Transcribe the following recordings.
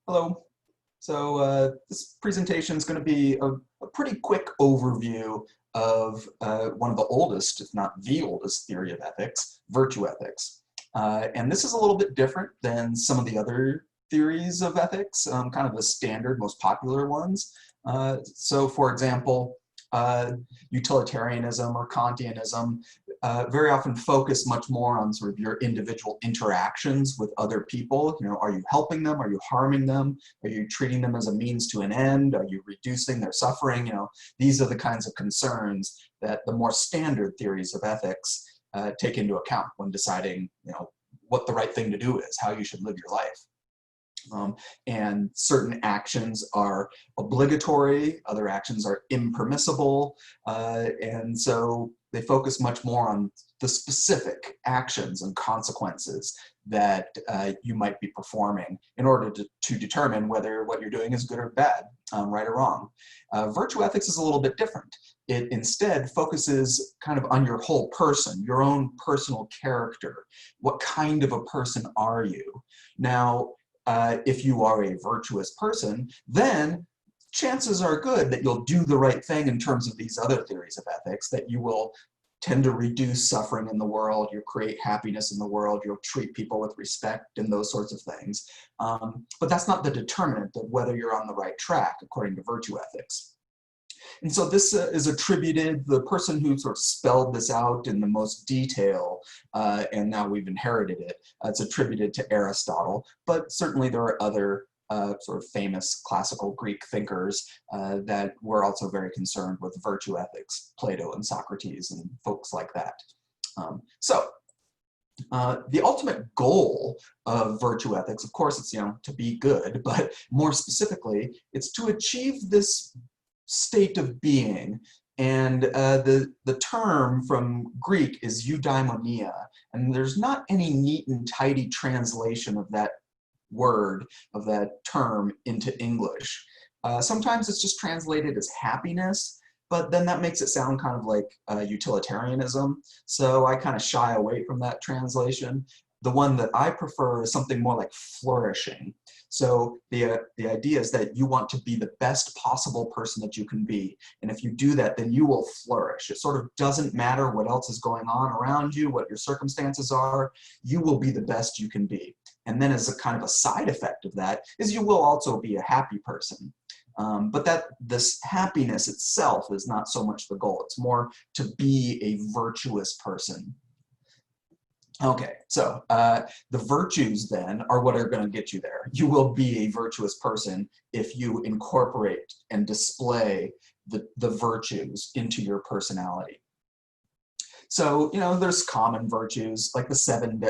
Hello. This presentation is going to be a pretty quick overview of one of the oldest, if not the oldest, theory of ethics, virtue ethics. And this is a little bit different than some of the other theories of ethics, kind of the standard, most popular ones. For example, utilitarianism or Kantianism very often focus much more on sort of your individual interactions with other people. You know, are you helping them? Are you harming them? Are you treating them as a means to an end? Are you reducing their suffering? You know, these are the kinds of concerns that the more standard theories of ethics take into account when deciding, you know, what the right thing to do is, how you should live your life. And certain actions are obligatory, other actions are impermissible, and so they focus much more on the specific actions and consequences that you might be performing in order to determine whether what you're doing is good or bad, right or wrong. Virtue ethics is a little bit different. It instead focuses kind of on your whole person, your own personal character. What kind of a person are you? Now, if you are a virtuous person, then chances are good that you'll do the right thing in terms of these other theories of ethics, that you will tend to reduce suffering in the world, you'll create happiness in the world, you'll treat people with respect and those sorts of things. But that's not the determinant of whether you're on the right track according to virtue ethics. And so this is attributed, the person who sort of spelled this out in the most detail, and now we've inherited it, it's attributed to Aristotle, but certainly there are other sort of famous classical Greek thinkers that were also very concerned with virtue ethics, Plato and Socrates and folks like that. The ultimate goal of virtue ethics, of course, it's, you know, to be good, but more specifically, it's to achieve this state of being. And the term from Greek is eudaimonia, and there's not any neat and tidy translation of that word, of that term, into English. Sometimes it's just translated as happiness, but then that makes it sound kind of like utilitarianism, so I kind of shy away from that translation. The one that I prefer is something more like flourishing. So the idea is that you want to be the best possible person that you can be. And if you do that, then you will flourish. It sort of doesn't matter what else is going on around you, what your circumstances are, you will be the best you can be. And then as a kind of a side effect of that is you will also be a happy person. But this happiness itself is not so much the goal. It's more to be a virtuous person. Okay, so the virtues then are what are going to get you there. You will be a virtuous person if you incorporate and display the virtues into your personality. So, you know, there's common virtues like the seven,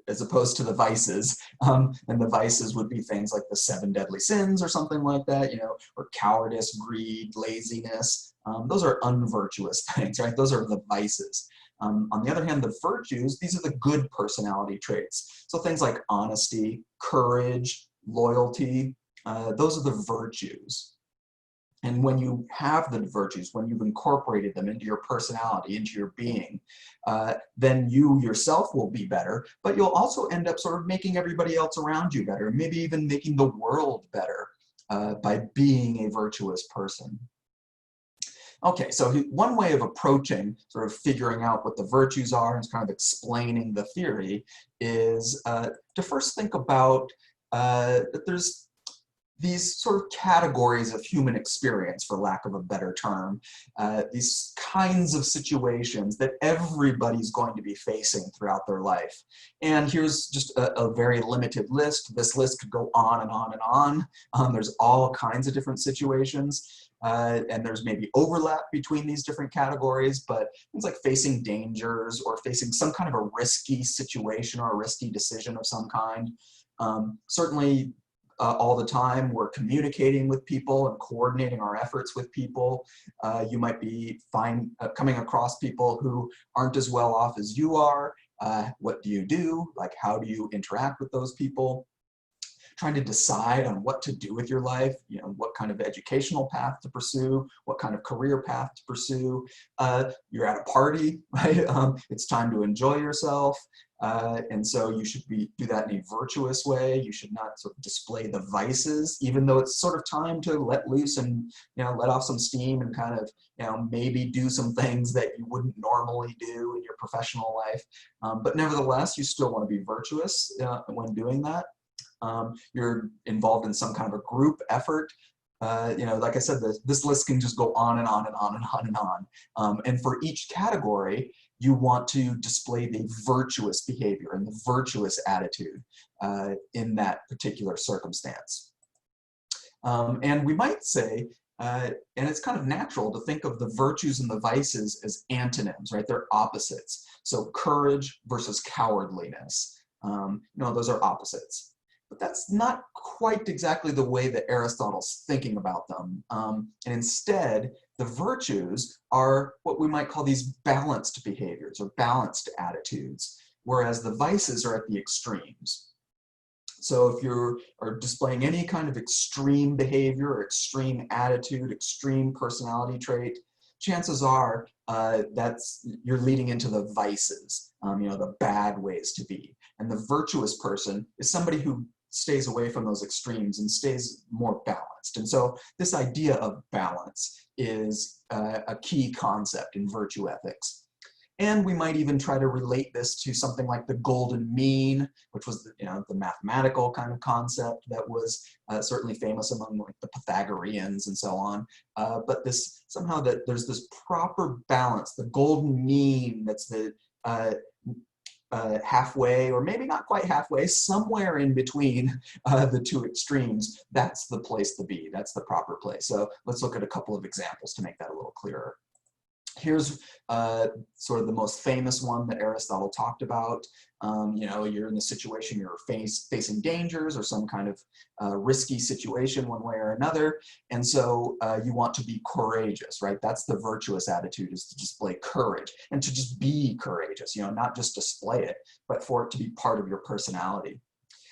as opposed to the vices, and the vices would be things like the 7 deadly sins or something like that, you know, or cowardice, greed, laziness. Those are unvirtuous things, right? Those are the vices. On the other hand, the virtues, these are the good personality traits. So things like honesty, courage, loyalty, those are the virtues. And when you have the virtues, when you've incorporated them into your personality, into your being, then you yourself will be better, but you'll also end up sort of making everybody else around you better, maybe even making the world better by being a virtuous person. Okay, so one way of approaching sort of figuring out what the virtues are and kind of explaining the theory is to first think about that there's these sort of categories of human experience, for lack of a better term, these kinds of situations that everybody's going to be facing throughout their life. And here's just a very limited list. This list could go on and on and on. There's all kinds of different situations. And there's maybe overlap between these different categories, but things like facing dangers or facing some kind of a risky situation or a risky decision of some kind. Certainly, all the time we're communicating with people and coordinating our efforts with people. You might be coming across people who aren't as well off as you are. What do you do? Like, how do you interact with those people? Trying to decide on what to do with your life, you know, what kind of educational path to pursue, what kind of career path to pursue. You're at a party, right? It's time to enjoy yourself. And so you should do that in a virtuous way. You should not sort of display the vices, even though it's sort of time to let loose and, let off some steam and kind of, maybe do some things that you wouldn't normally do in your professional life. But nevertheless, you still want to be virtuous when doing that. You're involved in some kind of a group effort. Like I said, this list can just go on and on and on and on and on. And for each category, you want to display the virtuous behavior and the virtuous attitude in that particular circumstance. And we might say, and it's kind of natural to think of the virtues and the vices as antonyms, right? They're opposites. So courage versus cowardliness, those are opposites. But that's not quite exactly the way that Aristotle's thinking about them. And instead, the virtues are what we might call these balanced behaviors or balanced attitudes, whereas the vices are at the extremes. So if you are displaying any kind of extreme behavior or extreme attitude, extreme personality trait, chances are you're leading into the vices, the bad ways to be. And the virtuous person is somebody who stays away from those extremes and stays more balanced. And so this idea of balance is a key concept in virtue ethics. And we might even try to relate this to something like the golden mean, which was the mathematical kind of concept that was certainly famous among like the Pythagoreans and so on. But somehow that there's this proper balance, the golden mean, that's the halfway, or maybe not quite halfway, somewhere in between the two extremes. That's the place to be. That's the proper place. So let's look at a couple of examples to make that a little clearer. Here's sort of the most famous one that Aristotle talked about. You're in a situation, you're facing dangers or some kind of risky situation one way or another. And so you want to be courageous, right? That's the virtuous attitude, is to display courage and to just be courageous, not just display it, but for it to be part of your personality.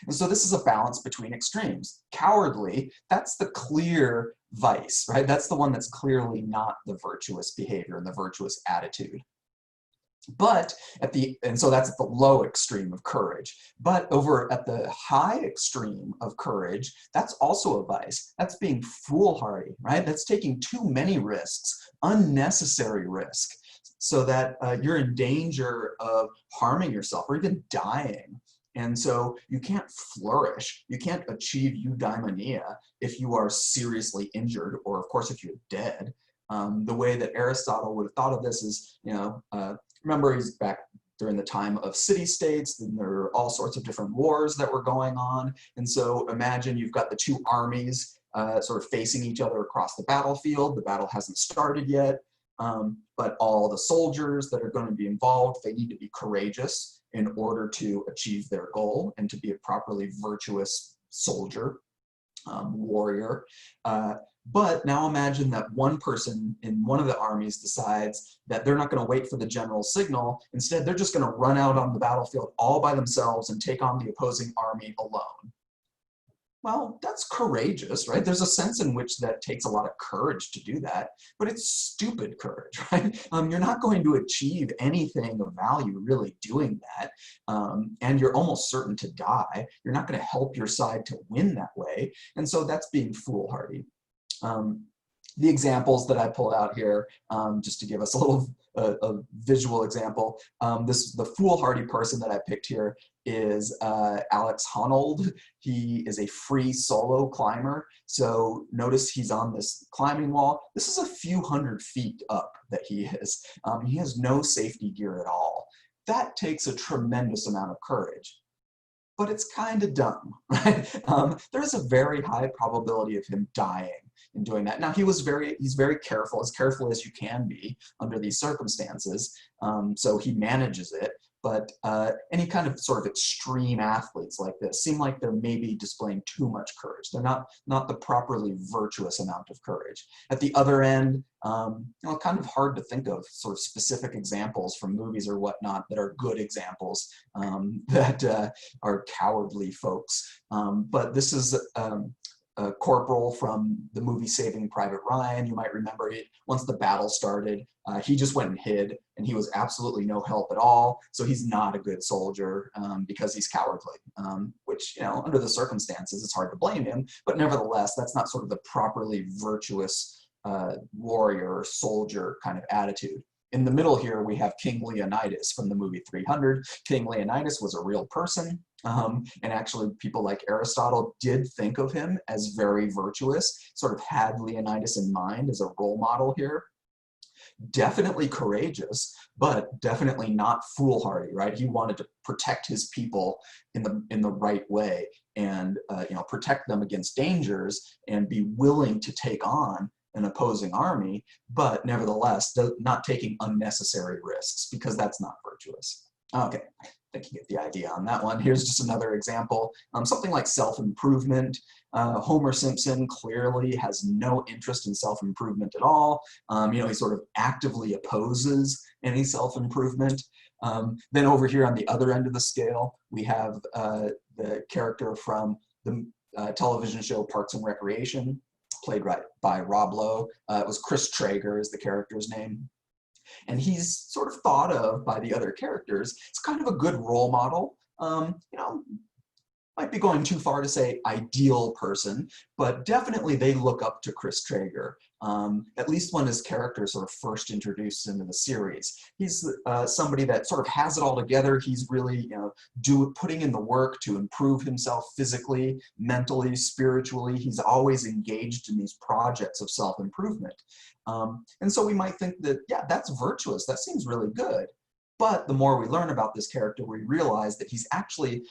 And so this is a balance between extremes. Cowardly, that's the clear vice, right? That's the one that's clearly not the virtuous behavior and the virtuous attitude. But and so that's at the low extreme of courage. But over at the high extreme of courage, that's also a vice. That's being foolhardy, right? That's taking too many risks, unnecessary risk, so that you're in danger of harming yourself or even dying. And so you can't flourish, you can't achieve eudaimonia if you are seriously injured, or of course if you're dead. The way that Aristotle would have thought of this is, remember he's back during the time of city-states, and there were all sorts of different wars that were going on. And so imagine you've got the two armies sort of facing each other across the battlefield. The battle hasn't started yet, but all the soldiers that are going to be involved, they need to be courageous in order to achieve their goal and to be a properly virtuous soldier, warrior. But now imagine that one person in one of the armies decides that they're not going to wait for the general signal. Instead, they're just going to run out on the battlefield all by themselves and take on the opposing army alone. Well, that's courageous, right? There's a sense in which that takes a lot of courage to do that, but it's stupid courage, right? You're not going to achieve anything of value really doing that, and you're almost certain to die. You're not going to help your side to win that way, and so that's being foolhardy. The examples that I pulled out here, just to give us a little a visual example, the foolhardy person that I picked here is Alex Honnold. He is a free solo climber. So notice he's on this climbing wall. This is a few hundred feet up that he is. He has no safety gear at all. That takes a tremendous amount of courage. But it's kind of dumb, right? There's a very high probability of him dying in doing that. Now he's very careful, as you can be under these circumstances. So he manages it. But any kind of sort of extreme athletes like this seem like they're maybe displaying too much courage. They're not the properly virtuous amount of courage. At the other end, kind of hard to think of sort of specific examples from movies or whatnot that are good examples that are cowardly folks. But this is corporal from the movie Saving Private Ryan. You might remember it. Once the battle started, he just went and hid, and he was absolutely no help at all. So he's not a good soldier because he's cowardly, which, under the circumstances, it's hard to blame him. But nevertheless, that's not sort of the properly virtuous warrior or soldier kind of attitude. In the middle here, we have King Leonidas from the movie 300. King Leonidas was a real person, and actually people like Aristotle did think of him as very virtuous, sort of had Leonidas in mind as a role model here. Definitely courageous, but definitely not foolhardy, right? He wanted to protect his people in the right way, and protect them against dangers and be willing to take on an opposing army, but nevertheless not taking unnecessary risks, because that's not virtuous. Okay, I think you get the idea on that one. Here's just another example. Something like self-improvement. Homer Simpson clearly has no interest in self-improvement at all. He sort of actively opposes any self-improvement. Then over here on the other end of the scale, we have the character from the television show Parks and Recreation, played by Rob Lowe. It was Chris Traeger is the character's name. And he's sort of thought of by the other characters. It's kind of a good role model. Might be going too far to say ideal person, but definitely they look up to Chris Traeger, at least when his character sort of first introduced into the series. He's somebody that sort of has it all together. He's really putting in the work to improve himself physically, mentally, spiritually. He's always engaged in these projects of self-improvement. And so we might think that, yeah, that's virtuous. That seems really good. But the more we learn about this character, we realize that he's actually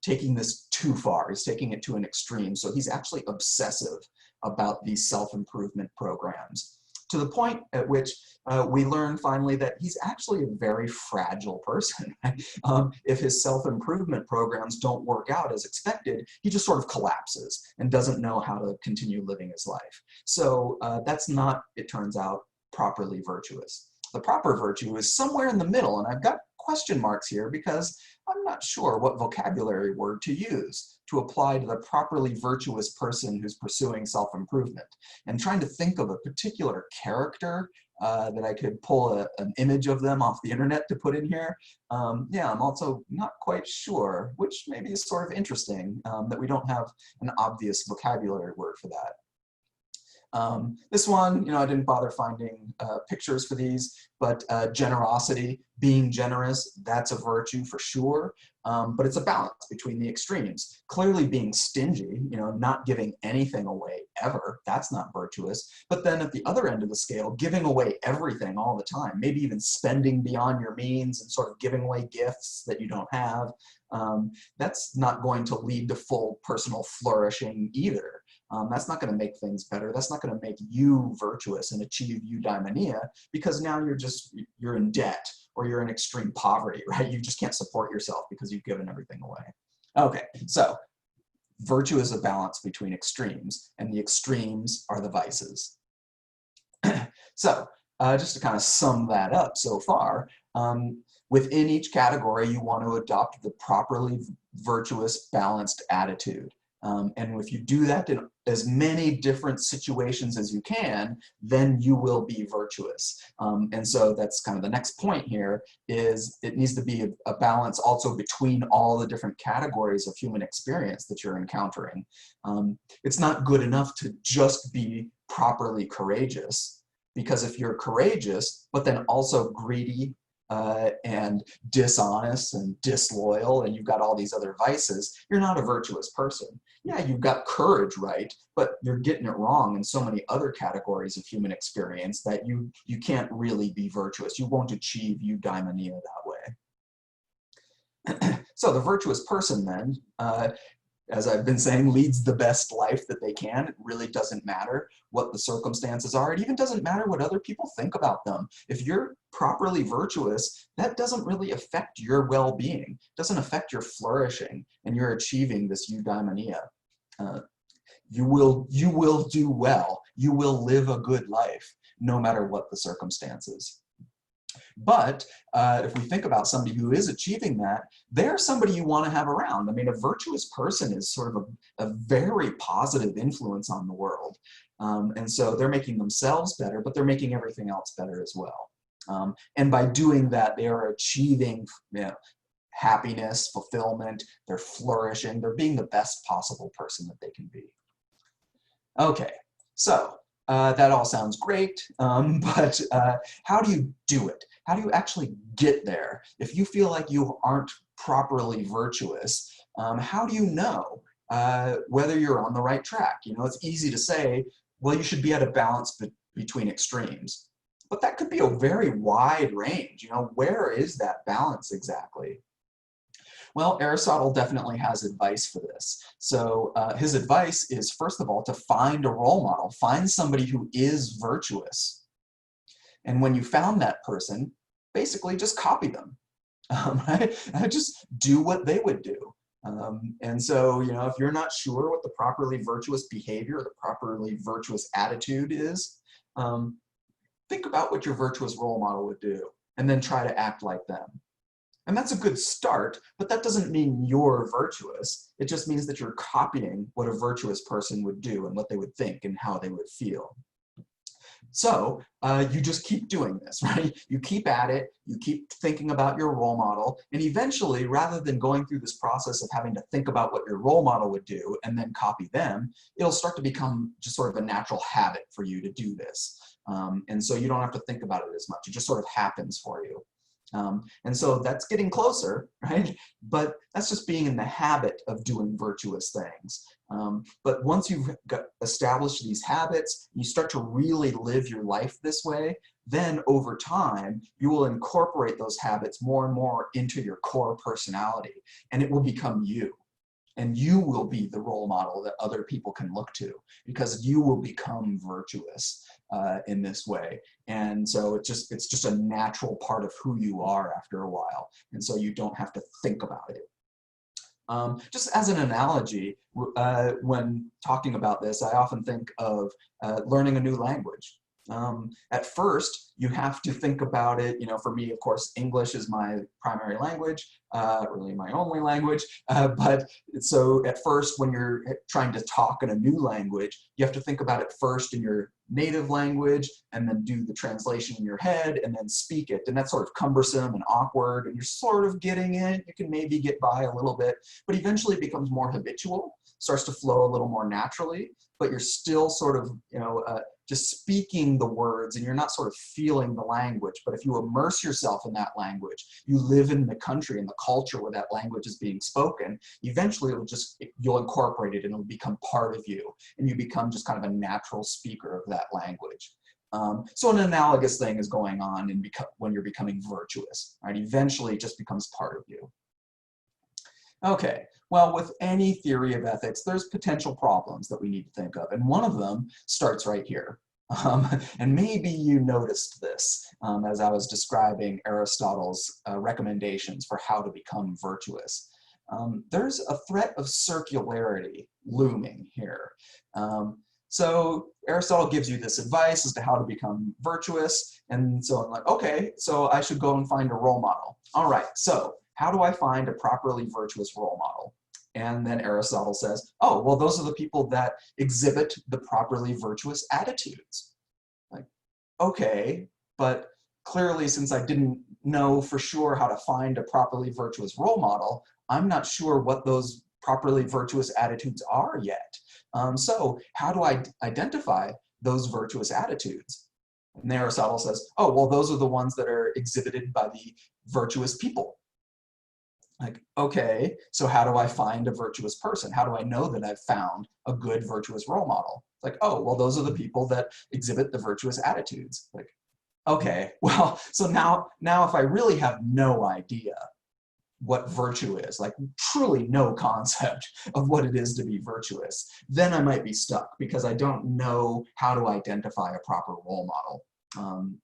taking this too far. He's taking it to an extreme. So he's actually obsessive about these self-improvement programs, to the point at which we learn finally that he's actually a very fragile person. If his self-improvement programs don't work out as expected, he just sort of collapses and doesn't know how to continue living his life. So that's not, it turns out, properly virtuous. The proper virtue is somewhere in the middle, and I've got question marks here because I'm not sure what vocabulary word to use to apply to the properly virtuous person who's pursuing self-improvement. And trying to think of a particular character that I could pull an image of them off the internet to put in here. Yeah, I'm also not quite sure, which maybe is sort of interesting that we don't have an obvious vocabulary word for that. This one, I didn't bother finding pictures for these, but generosity, being generous, that's a virtue for sure, but it's a balance between the extremes. Clearly being stingy, not giving anything away ever, that's not virtuous. But then at the other end of the scale, giving away everything all the time, maybe even spending beyond your means and sort of giving away gifts that you don't have, that's not going to lead to full personal flourishing either. That's not going to make things better. That's not going to make you virtuous and achieve eudaimonia, because now you're in debt or you're in extreme poverty, right? You just can't support yourself because you've given everything away. Okay, so virtue is a balance between extremes, and the extremes are the vices. So just to kind of sum that up so far, within each category, you want to adopt the properly virtuous, balanced attitude. And if you do that in as many different situations as you can, then you will be virtuous. And so that's kind of the next point here, is it needs to be a balance also between all the different categories of human experience that you're encountering. It's not good enough to just be properly courageous, because if you're courageous, but then also greedy, and dishonest and disloyal, and you've got all these other vices, you're not a virtuous person. Yeah, you've got courage, right? But you're getting it wrong in so many other categories of human experience that you can't really be virtuous. You won't achieve eudaimonia that way. So the virtuous person then, as I've been saying, leads the best life that they can. It really doesn't matter what the circumstances are. It even doesn't matter what other people think about them. If you're properly virtuous, that doesn't really affect your well-being, doesn't affect your flourishing, and you're achieving this eudaimonia. You will do well. You will live a good life, no matter what the circumstances. But if we think about somebody who is achieving that, they're somebody you want to have around. I mean, a virtuous person is sort of a very positive influence on the world. And so they're making themselves better, but they're making everything else better as well. And by doing that, they are achieving, you know, happiness, fulfillment, they're flourishing, they're being the best possible person that they can be. Okay, so that all sounds great, but how do you do it? How do you actually get there? If you feel like you aren't properly virtuous, how do you know whether you're on the right track? You know, it's easy to say, well, you should be at a balance between extremes. But that could be a very wide range. You know, where is that balance exactly? Well, Aristotle definitely has advice for this. So his advice is, first of all, to find a role model. Find somebody who is virtuous. And when you found that person, basically just copy them. Right? Just do what they would do. And so, you know, if you're not sure what the properly virtuous behavior, the properly virtuous attitude is, think about what your virtuous role model would do, and then try to act like them. And that's a good start, but that doesn't mean you're virtuous. It just means that you're copying what a virtuous person would do and what they would think and how they would feel. So you just keep doing this, right? You keep at it, you keep thinking about your role model, and eventually, rather than going through this process of having to think about what your role model would do and then copy them, it'll start to become just sort of a natural habit for you to do this. And so you don't have to think about it as much. It just sort of happens for you. And so that's getting closer, right? But that's just being in the habit of doing virtuous things. But once you've established these habits, you start to really live your life this way, then over time, you will incorporate those habits more and more into your core personality, and it will become you. And you will be the role model that other people can look to, because you will become virtuous in this way. And so it's just a natural part of who you are after a while. And so you don't have to think about it. Just as an analogy, when talking about this, I often think of learning a new language. At first, you have to think about it. You know, for me, of course, English is my primary language, really my only language. But so at first, when you're trying to talk in a new language, you have to think about it first in your native language, and then do the translation in your head, and then speak it. And that's sort of cumbersome and awkward, and you're sort of getting it. You can maybe get by a little bit, but eventually it becomes more habitual, starts to flow a little more naturally, but you're still sort of, you know, just speaking the words, and you're not sort of feeling the language. But if you immerse yourself in that language, you live in the country and the culture where that language is being spoken, eventually you'll incorporate it and it'll become part of you, and you become just kind of a natural speaker of that language. So an analogous thing is going on when you're becoming virtuous, right? Eventually it just becomes part of you. Okay, well, with any theory of ethics, there's potential problems that we need to think of, and one of them starts right here. And maybe you noticed this as I was describing Aristotle's recommendations for how to become virtuous. There's a threat of circularity looming here. So Aristotle gives you this advice as to how to become virtuous, and so I'm like, okay, so I should go and find a role model. All right, so how do I find a properly virtuous role model? And then Aristotle says, oh, well, those are the people that exhibit the properly virtuous attitudes. Like, okay, but clearly, since I didn't know for sure how to find a properly virtuous role model, I'm not sure what those properly virtuous attitudes are yet. So how do I identify those virtuous attitudes? And Aristotle says, oh, well, those are the ones that are exhibited by the virtuous people. Like, okay, so how do I find a virtuous person? How do I know that I've found a good virtuous role model? It's like, oh, well, those are the people that exhibit the virtuous attitudes. Like, okay, well, so now if I really have no idea what virtue is, like truly no concept of what it is to be virtuous, then I might be stuck because I don't know how to identify a proper role model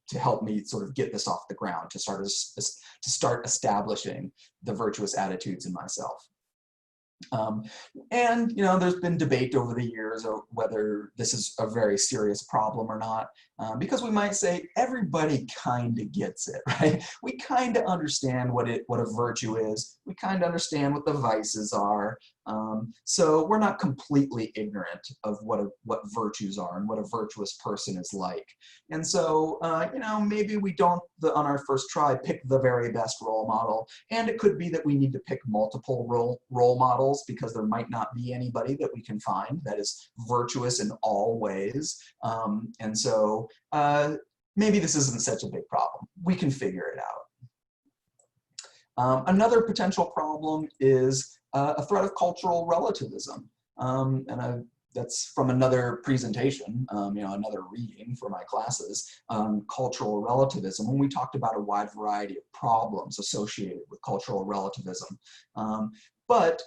to help me sort of get this off the ground, to start establishing the virtuous attitudes in myself. Um, and there's been debate over the years of whether this is a very serious problem or not, because we might say everybody kind of gets it, right? We kind of understand what a virtue is. We kind of understand what the vices are. So we're not completely ignorant of what virtues are and what a virtuous person is like. And so maybe we don't on our first try pick the very best role model, and it could be that we need to pick multiple role models because there might not be anybody that we can find that is virtuous in all ways. And so maybe this isn't such a big problem. We can figure it out. Another potential problem is a threat of cultural relativism. That's from another presentation, another reading for my classes, cultural relativism, when we talked about a wide variety of problems associated with cultural relativism. But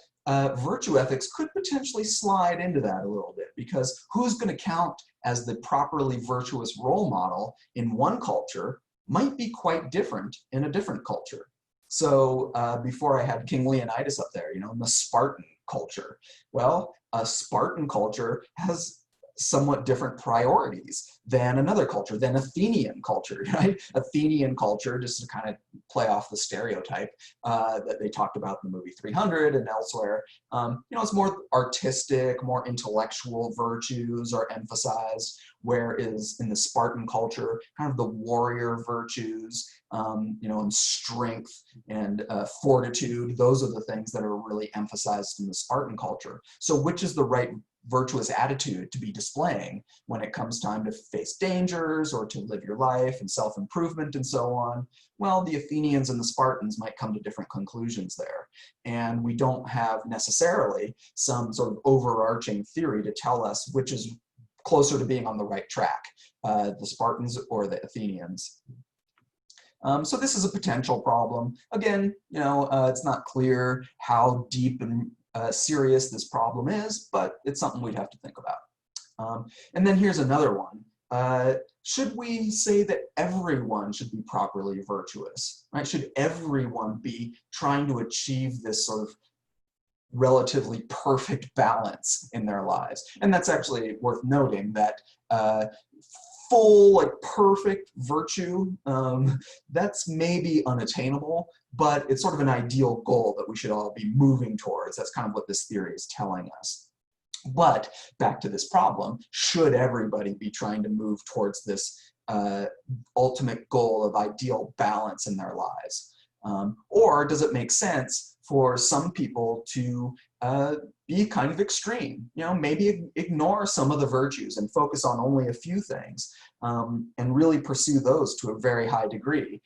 virtue ethics could potentially slide into that a little bit, because who's going to count as the properly virtuous role model in one culture might be quite different in a different culture. So before I had King Leonidas up there, in the Spartan culture. Well, a Spartan culture has somewhat different priorities than another culture, than Athenian culture, right? Athenian culture, just to kind of play off the stereotype that they talked about in the movie 300 and elsewhere, it's more artistic, more intellectual virtues are emphasized, whereas in the Spartan culture, kind of the warrior virtues, and strength and fortitude, those are the things that are really emphasized in the Spartan culture. So which is the right virtuous attitude to be displaying when it comes time to face dangers or to live your life and self-improvement and so on? Well, the Athenians and the Spartans might come to different conclusions there. And we don't have necessarily some sort of overarching theory to tell us which is closer to being on the right track, the Spartans or the Athenians. So this is a potential problem. Again, it's not clear how deep and serious this problem is, but it's something we'd have to think about. And then here's another one. Should we say that everyone should be properly virtuous, right? Should everyone be trying to achieve this sort of relatively perfect balance in their lives? And that's actually worth noting that full, perfect virtue, that's maybe unattainable, but it's sort of an ideal goal that we should all be moving towards. That's kind of what this theory is telling us. But back to this problem, should everybody be trying to move towards this ultimate goal of ideal balance in their lives? Or does it make sense for some people to be kind of extreme, maybe ignore some of the virtues and focus on only a few things, and really pursue those to a very high degree.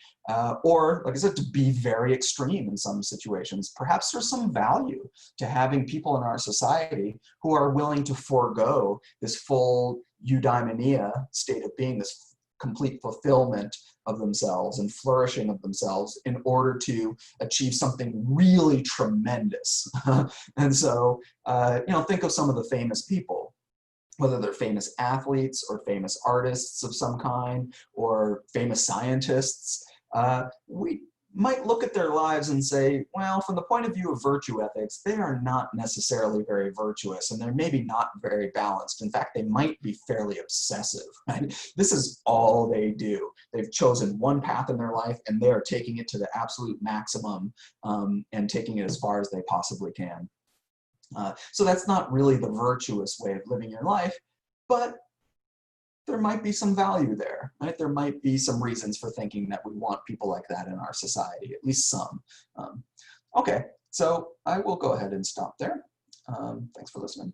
Or, like I said, to be very extreme in some situations. Perhaps there's some value to having people in our society who are willing to forego this full eudaimonia state of being, this complete fulfillment of themselves and flourishing of themselves in order to achieve something really tremendous. And so, think of some of the famous people, whether they're famous athletes or famous artists of some kind or famous scientists. We might look at their lives and say, well, from the point of view of virtue ethics, they are not necessarily very virtuous, and they're maybe not very balanced. In fact, they might be fairly obsessive, right? This is all they do. They've chosen one path in their life, and they are taking it to the absolute maximum, and taking it as far as they possibly can. So that's not really the virtuous way of living your life, but there might be some value there, right? There might be some reasons for thinking that we want people like that in our society, at least some. Okay, so I will go ahead and stop there. Thanks for listening.